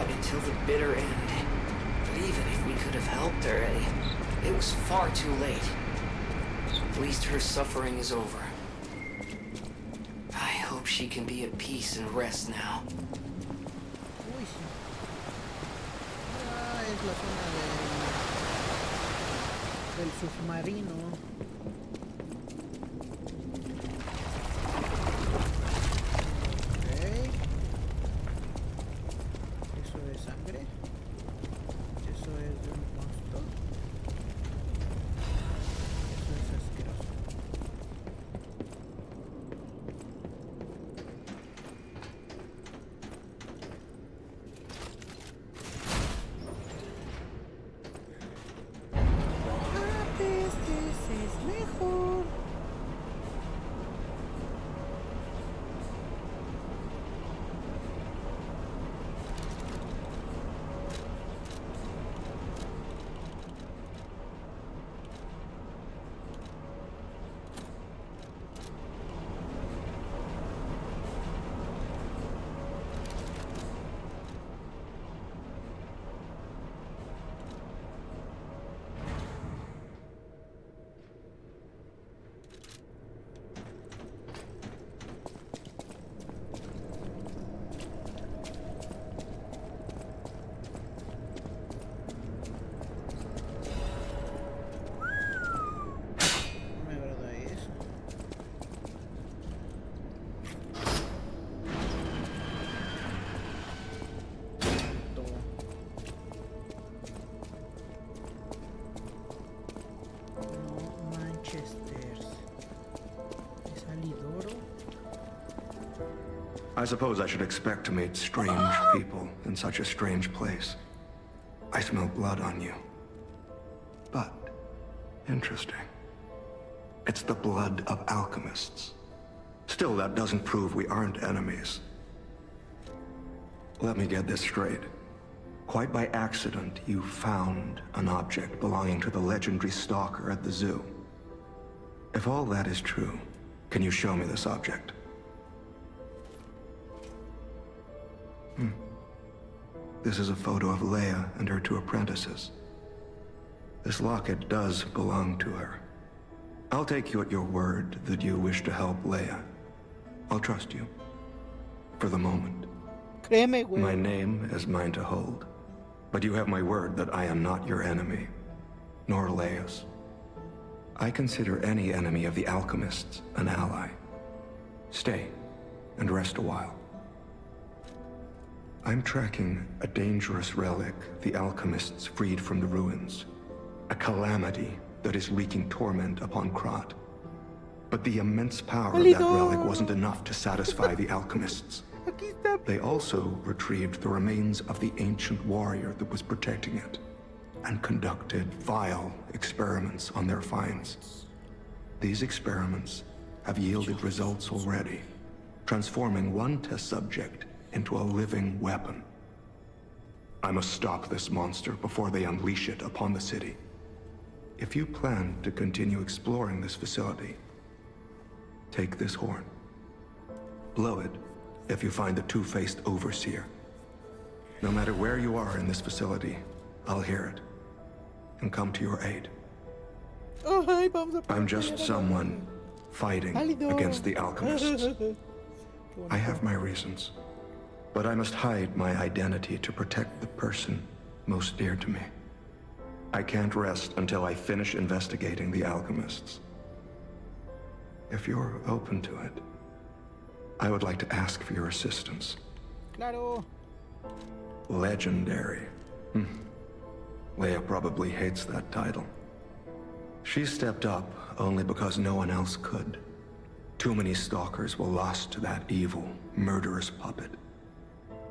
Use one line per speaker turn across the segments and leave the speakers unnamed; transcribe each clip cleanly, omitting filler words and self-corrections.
Until the bitter end. But even if we could have helped her, it was far too late. At least her suffering is over. I hope she can be at peace and rest now.
Uy, sí. Ah, es la zona del submarino.
I suppose I should expect to meet strange people in such a strange place. I smell blood on you. But, interesting. It's the blood of alchemists. Still, that doesn't prove we aren't enemies. Let me get this straight. Quite by accident, you found an object belonging to the legendary stalker at the zoo. If all that is true, can you show me this object? This is a photo of Leia and her 2 apprentices. This locket does belong to her. I'll take you at your word that you wish to help Leia. I'll trust you. For the moment.
Créeme, güey.
My name is mine to hold. But you have my word that I am not your enemy. Nor Leia's. I consider any enemy of the alchemists an ally. Stay and rest a while. I'm tracking a dangerous relic the alchemists freed from the ruins. A calamity that is wreaking torment upon Krat. But the immense power of that relic wasn't enough to satisfy the alchemists. They also retrieved the remains of the ancient warrior that was protecting it, and conducted vile experiments on their finds. These experiments have yielded results already, transforming one test subject into a living weapon. I must stop this monster before they unleash it upon the city. If you plan to continue exploring this facility, take this horn. Blow it if you find the two-faced overseer. No matter where you are in this facility, I'll hear it and come to your aid. I'm just someone fighting against the alchemists. I have my reasons, but I must hide my identity to protect the person most dear to me. I can't rest until I finish investigating the alchemists. If you're open to it, I would like to ask for your assistance.
Claro.
Legendary. Leia probably hates that title. She stepped up only because no one else could. Too many stalkers were lost to that evil, murderous puppet.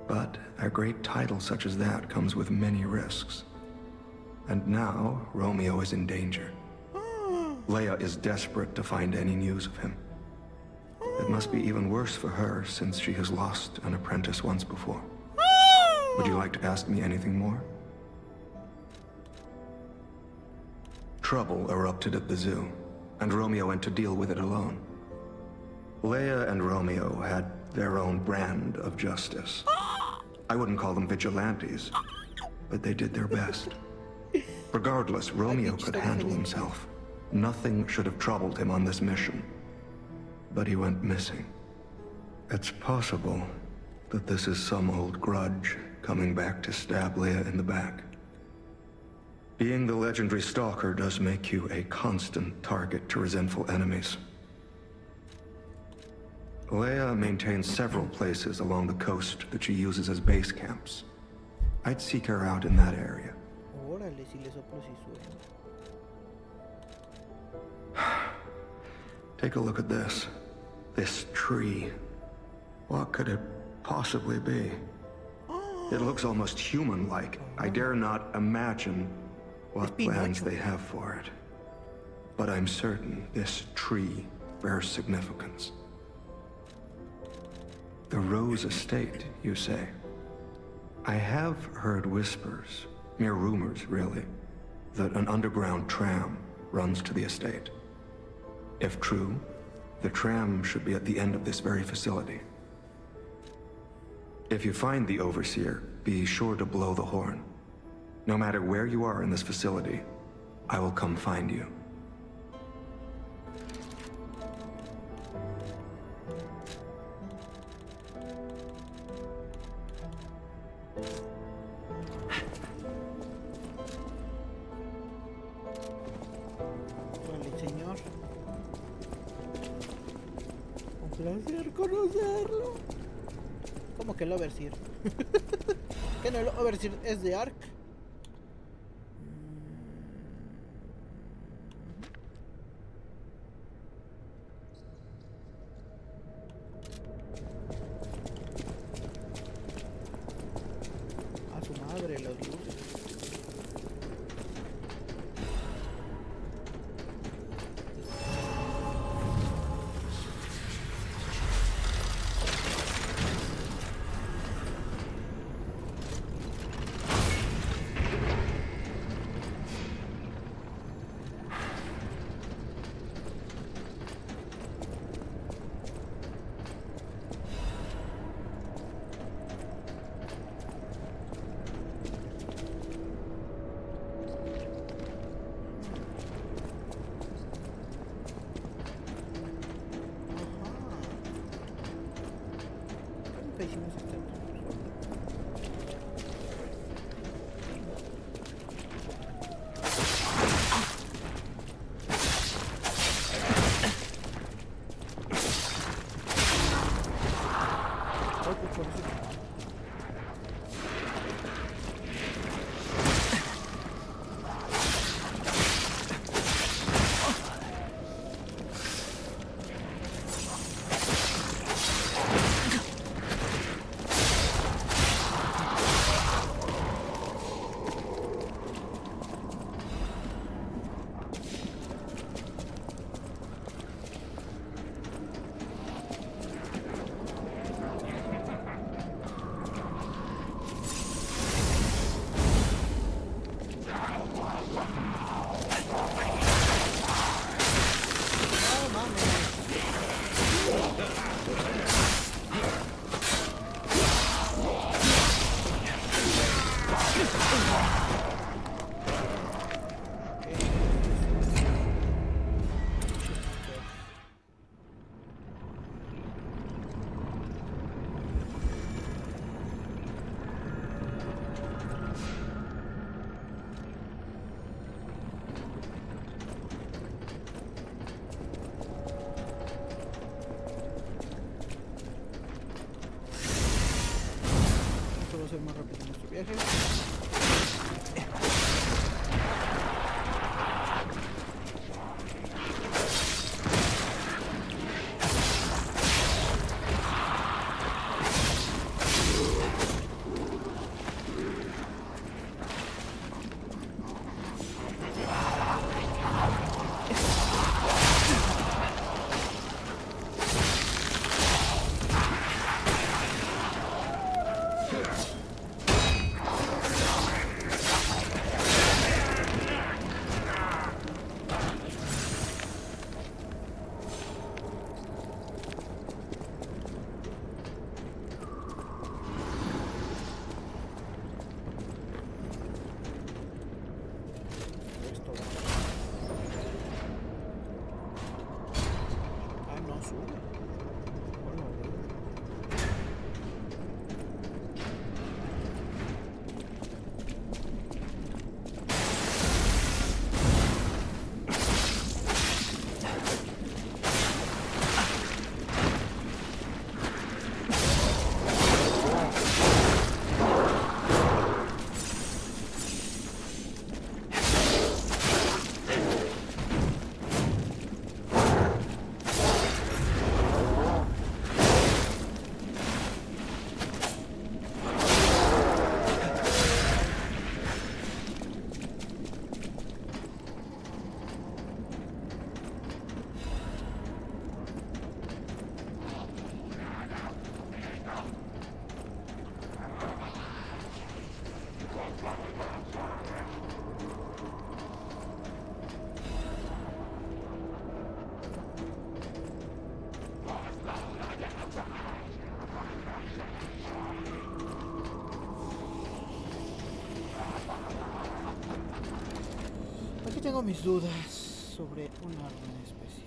But a great title such as that comes with many risks. And now, Romeo is in danger. Leia is desperate to find any news of him. It must be even worse for her since she has lost an apprentice once before. Would you like to ask me anything more? Trouble erupted at the zoo, and Romeo went to deal with it alone. Leia and Romeo had their own brand of justice. I wouldn't call them vigilantes, but they did their best. Regardless, Romeo could handle himself. Nothing should have troubled him on this mission. But he went missing. It's possible that this is some old grudge coming back to stab Leia in the back. Being the legendary stalker does make you a constant target to resentful enemies. Leia maintains several places along the coast that she uses as base camps. I'd seek her out in that area.
Órale, si le soplo si suena.
Take a look at this. This tree. What could it possibly be? It looks almost human-like. I dare not imagine what plans they have for it. But I'm certain this tree bears significance. The Rose Estate, you say? I have heard whispers, mere rumors really, that an underground tram runs to the estate. If true, the tram should be at the end of this very facility. If you find the Overseer, be sure to blow the horn. No matter where you are in this facility, I will come find you.
Vale, señor. Un placer conocerlo. ¿Cómo que el Overseer? ¿Que no el Overseer es de Ark? A su madre, las luces. Hicimos este hacer más rápido nuestro viaje. mis dudas sobre un arma en específico.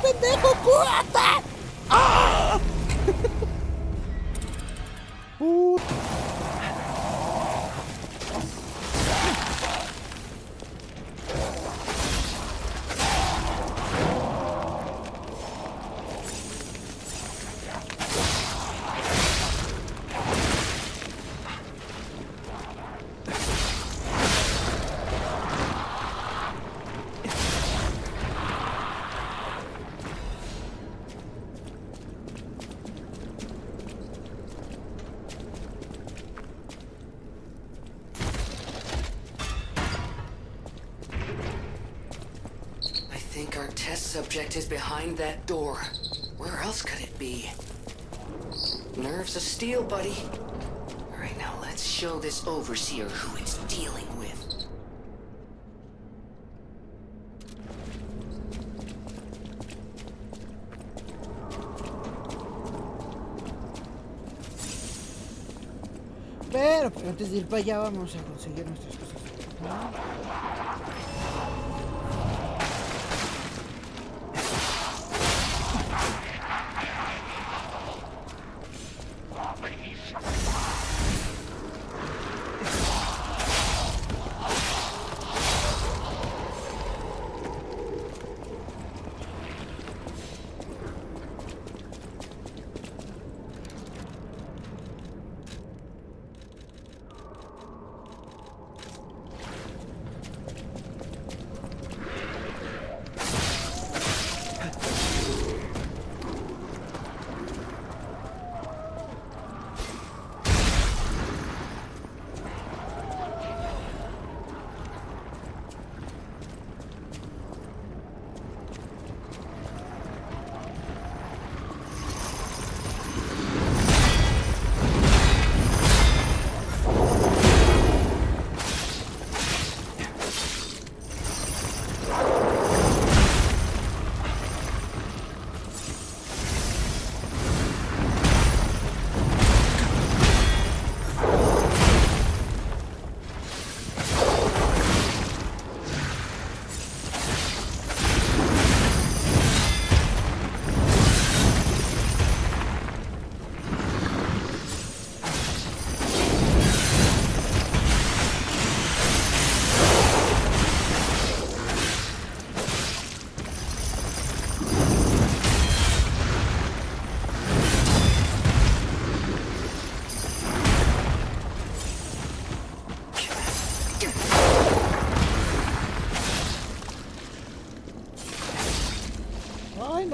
¡Pendejo, cúrate! ¡Ah! Puta.
I think our test subject is behind that door. Where else could it be? Nerves of steel, buddy. All right, now let's show this overseer who it's dealing with.
Pero antes de ir para allá vamos a conseguir nuestras cosas.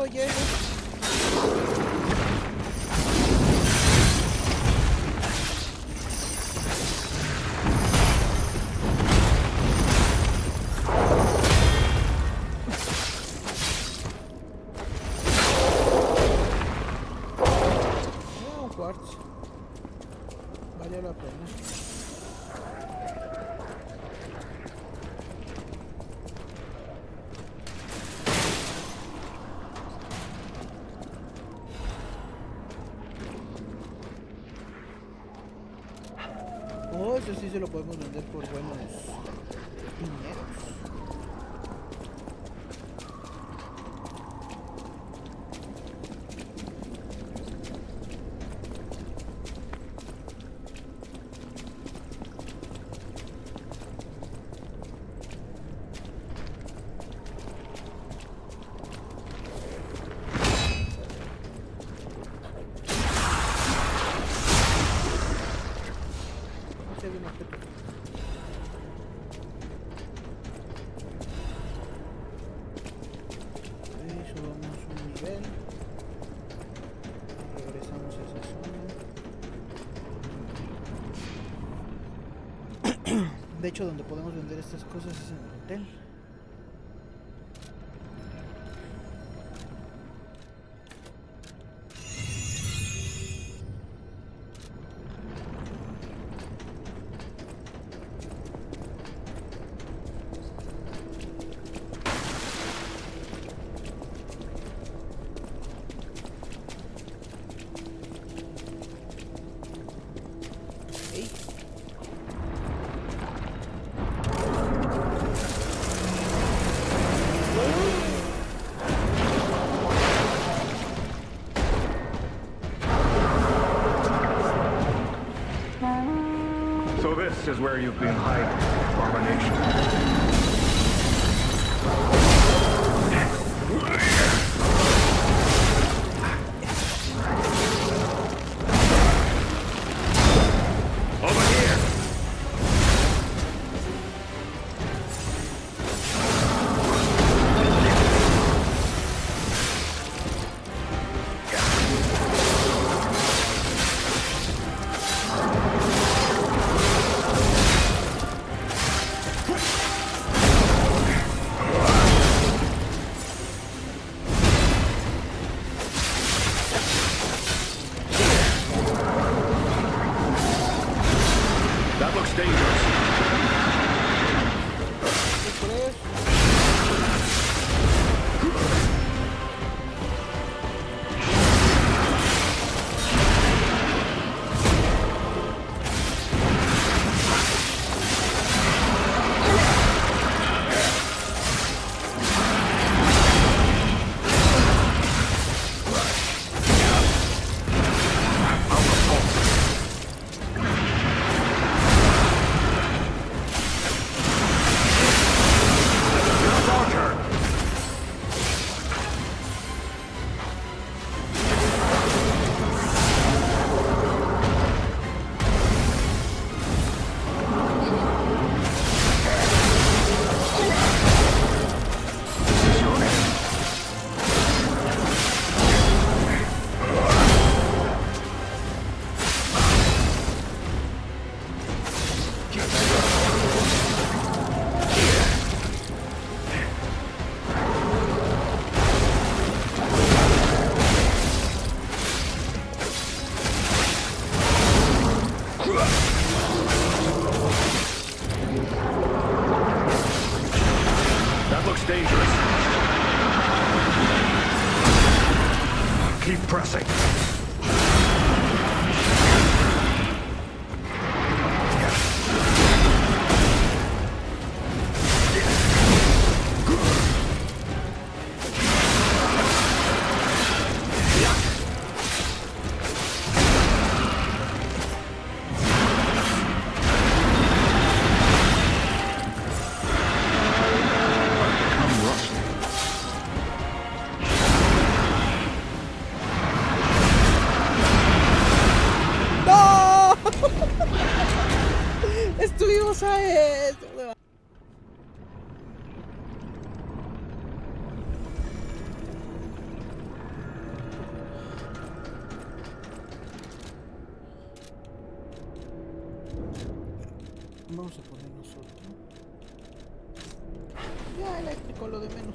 no llego. Un quartz. Vale la pena. Oh, eso sí se lo podemos vender por buenos dineros. De hecho, donde podemos vender estas cosas es en el hotel.
So this is where you've been hiding, abomination.
Vamos a poner nosotros. Ya eléctrico, lo de menos.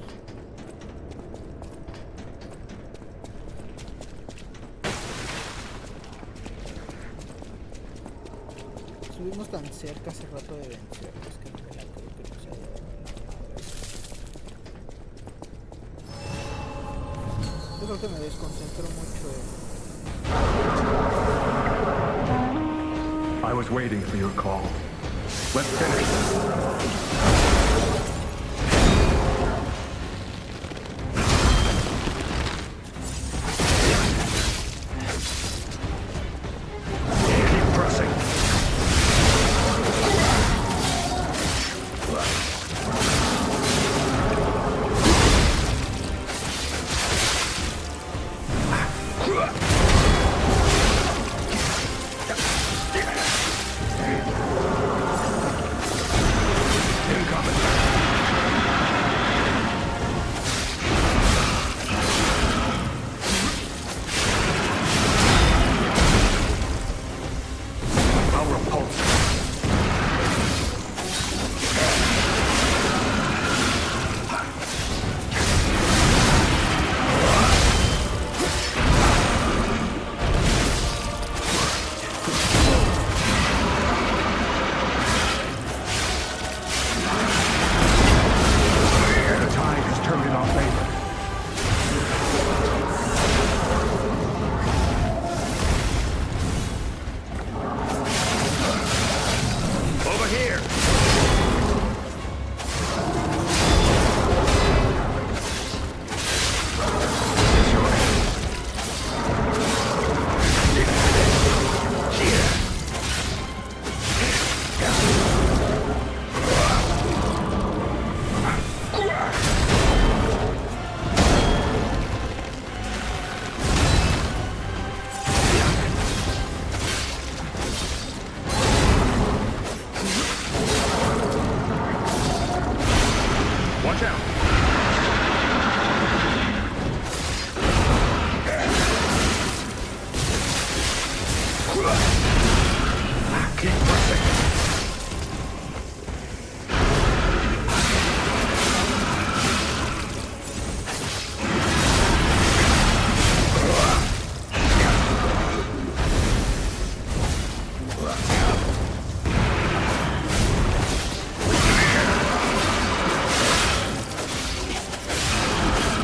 Estuvimos tan cerca hace rato de vencerlos que no me la creo que no se haya dado. Yo creo que me desconcentro mucho
I was waiting for your call. Let's finish this.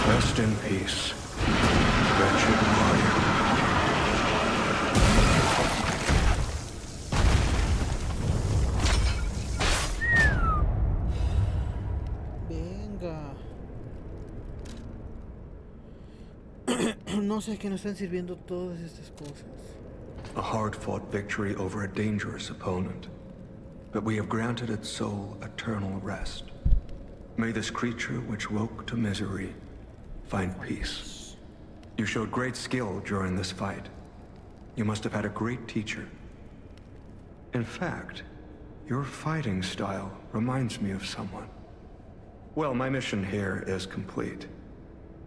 Rest in peace, wretched warrior.
Venga. No sé qué nos están sirviendo todas estas cosas.
A hard-fought victory over a dangerous opponent, but we have granted its soul eternal rest. May this creature which woke to misery find peace. You showed great skill during this fight. You must have had a great teacher. In fact, your fighting style reminds me of someone. Well, my mission here is complete.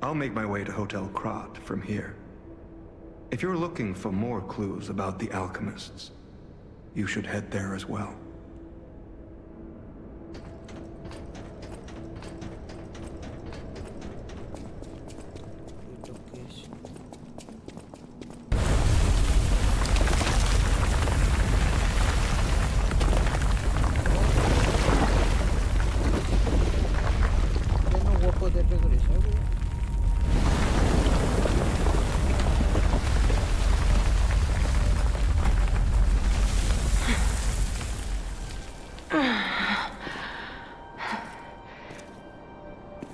I'll make my way to Hotel Krat from here. If you're looking for more clues about the alchemists, you should head there as well.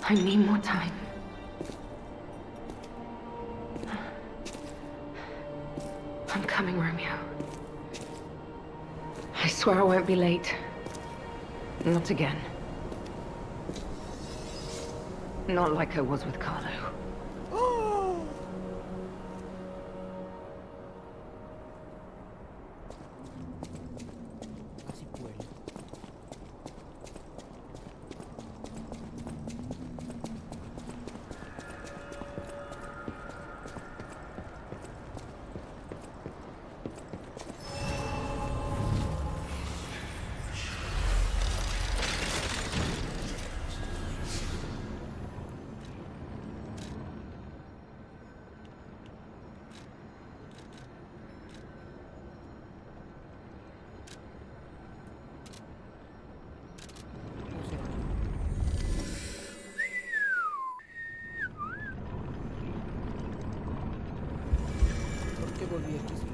I need more time. I'm coming, Romeo. I swear I won't be late. Not again. Not like I was with Carlo.
Así puede. volví aquí, sí.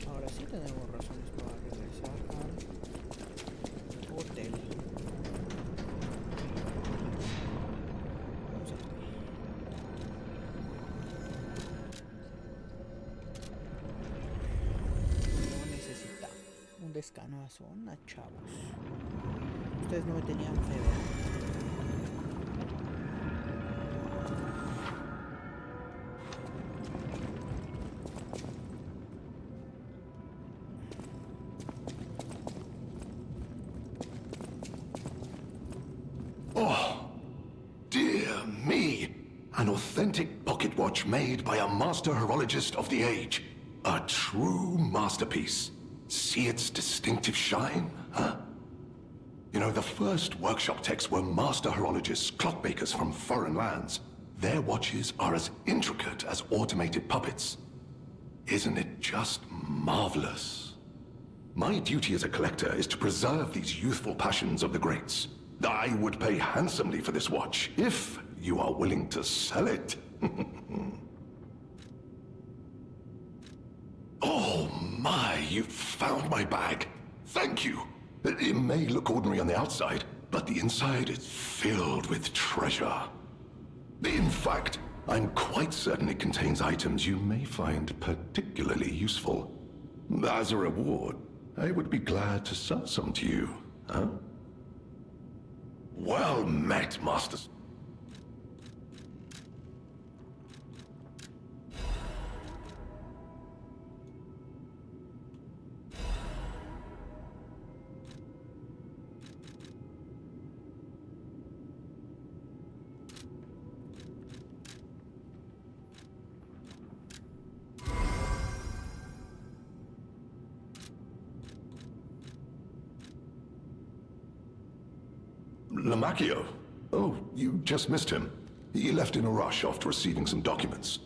Ahora sí tenemos razones para regresar al hotel. Vamos aquí. No necesita un descanso, chavos. Ustedes no me tenían fe, ¿verdad?
Oh, dear me. An authentic pocket watch made by a master horologist of the age. A true masterpiece. See its distinctive shine, huh? You know, the first workshop techs were master horologists, clockmakers from foreign lands. Their watches are as intricate as automated puppets. Isn't it just marvelous? My duty as a collector is to preserve these youthful passions of the greats. I would pay handsomely for this watch, if you are willing to sell it. Oh my, you found my bag. Thank you. It may look ordinary on the outside, but the inside is filled with treasure. In fact, I'm quite certain it contains items you may find particularly useful. As a reward, I would be glad to sell some to you, huh? Well met, masters. Lamacchio? Oh, you just missed him. He left in a rush after receiving some documents.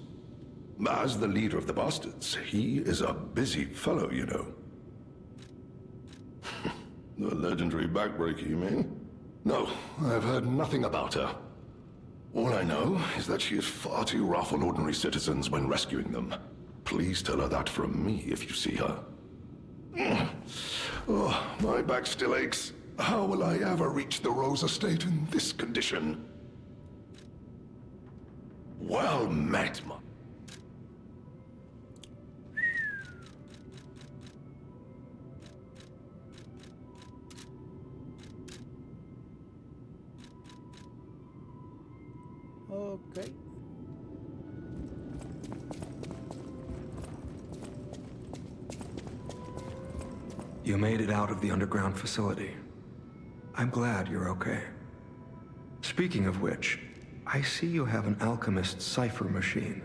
As the leader of the bastards, he is a busy fellow, you know. The legendary backbreaker, you mean? No, I've heard nothing about her. All I know is that she is far too rough on ordinary citizens when rescuing them. Please tell her that from me if you see her. Oh, my back still aches. How will I ever reach the Rose Estate in this condition? Well met, ma.
Okay.
You made it out of the underground facility. I'm glad you're okay. Speaking of which, I see you have an alchemist's cipher machine.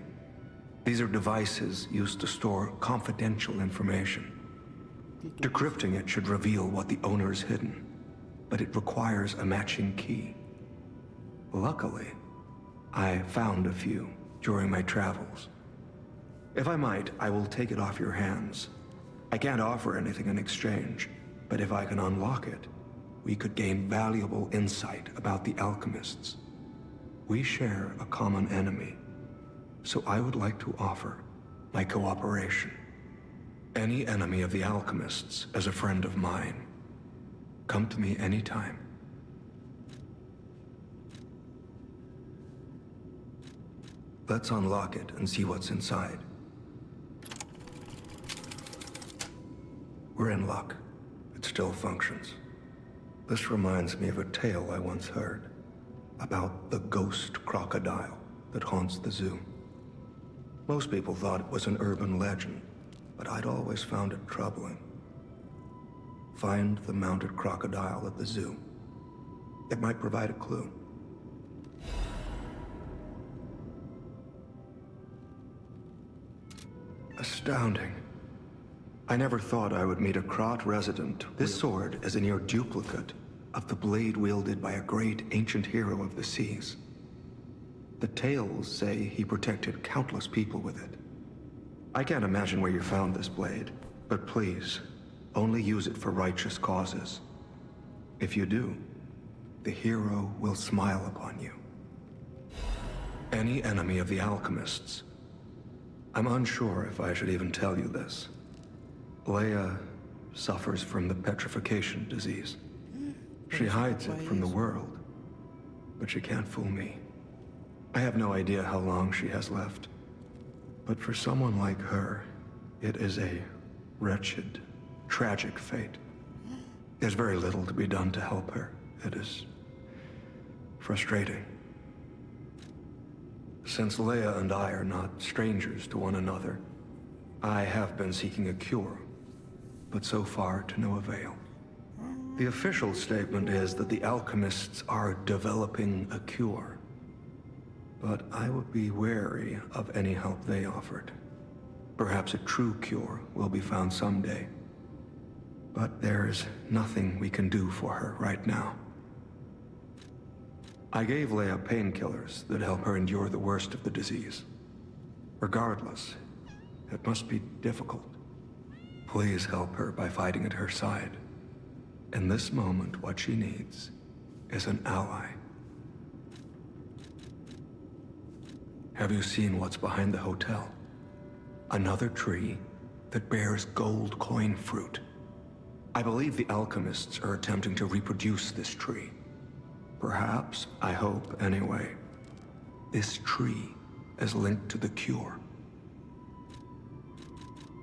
These are devices used to store confidential information. Decrypting it should reveal what the owner's hidden, but it requires a matching key. Luckily, I found a few during my travels. If I might, I will take it off your hands. I can't offer anything in exchange, but if I can unlock it, we could gain valuable insight about the alchemists. We share a common enemy, so I would like to offer my cooperation. Any enemy of the alchemists is a friend of mine. Come to me anytime. Let's unlock it and see what's inside. We're in luck. It still functions. This reminds me of a tale I once heard about the ghost crocodile that haunts the zoo. Most people thought it was an urban legend, but I'd always found it troubling. Find the mounted crocodile at the zoo. It might provide a clue. Astounding. I never thought I would meet a Krat resident. This sword is a near duplicate of the blade wielded by a great ancient hero of the seas. The tales say he protected countless people with it. I can't imagine where you found this blade, but please, only use it for righteous causes. If you do, the hero will smile upon you. Any enemy of the alchemists. I'm unsure if I should even tell you this. Leia suffers from the petrification disease. She hides it from the world, but she can't fool me. I have no idea how long she has left, but for someone like her, it is a wretched, tragic fate. There's very little to be done to help her. It is frustrating. Since Leia and I are not strangers to one another, I have been seeking a cure, but so far to no avail. The official statement is that the alchemists are developing a cure, but I would be wary of any help they offered. Perhaps a true cure will be found someday, but there is nothing we can do for her right now. I gave Leia painkillers that help her endure the worst of the disease. Regardless, it must be difficult. Please help her by fighting at her side. In this moment, what she needs is an ally. Have you seen what's behind the hotel? Another tree that bears gold coin fruit. I believe the alchemists are attempting to reproduce this tree. Perhaps, I hope anyway, this tree is linked to the cure.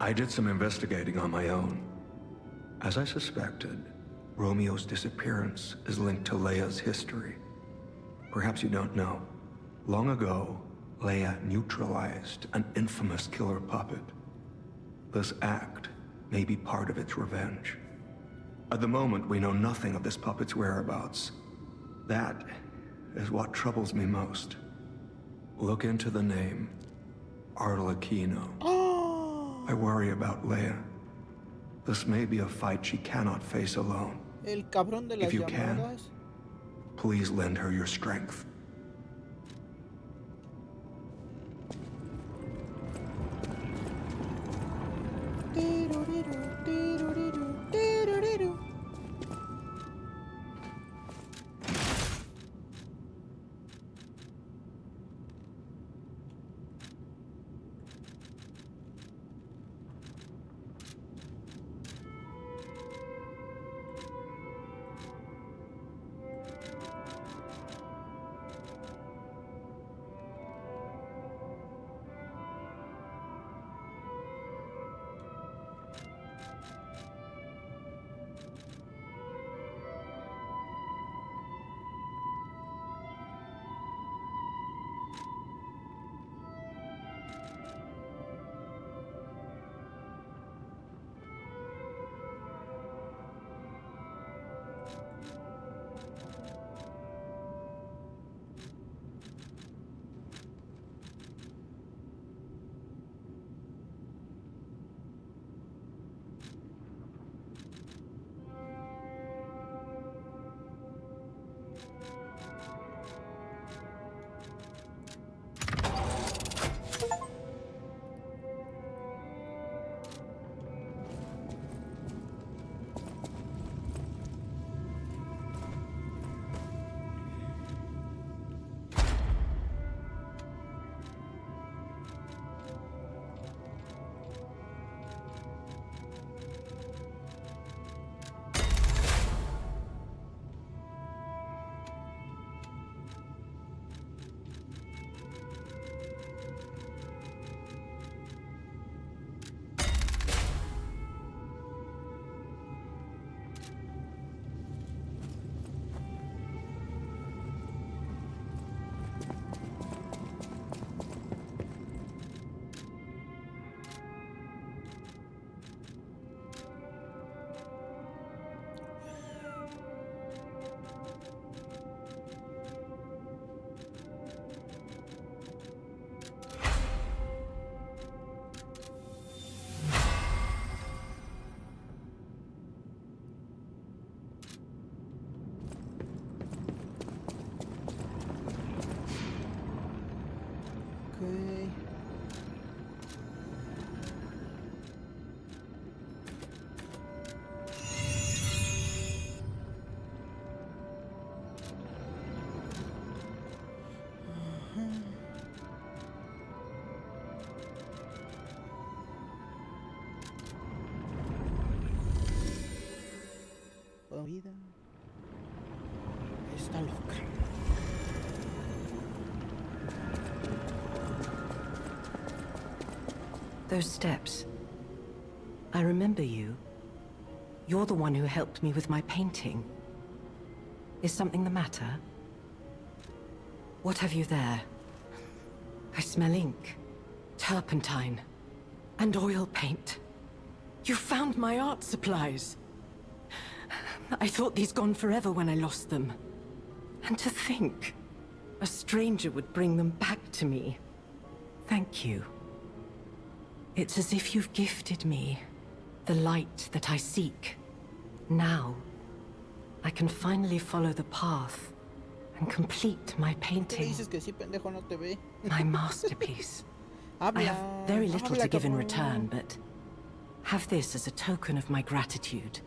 I did some investigating on my own. As I suspected, Romeo's disappearance is linked to Leia's history. Perhaps you don't know. Long ago, Leia neutralized an infamous killer puppet. This act may be part of its revenge. At the moment, we know nothing of this puppet's whereabouts. That is what troubles me most. Look into the name, Arlecchino. I worry about Leia. This may be a fight she cannot face alone.
El cabrón de las
If you can,
llamadas.
please lend her your strength.
Tiruriru, tiruriru, tiruriru. Está loca.
Those steps. I remember you. You're the one who helped me with my painting. Is something the matter? What have you there? I smell ink, turpentine, and oil paint. You found my art supplies. I thought these gone forever when I lost them. And to think, a stranger would bring them back to me. Thank you. It's as if you've gifted me the light that I seek. Now, I can finally follow the path and complete my
¿Qué le
painting.
dices que sí, pendejo, no te ve?
My masterpiece. I
Habla,
have very little
habla,
to give in
cabrón.
return, but have this as a token of my gratitude.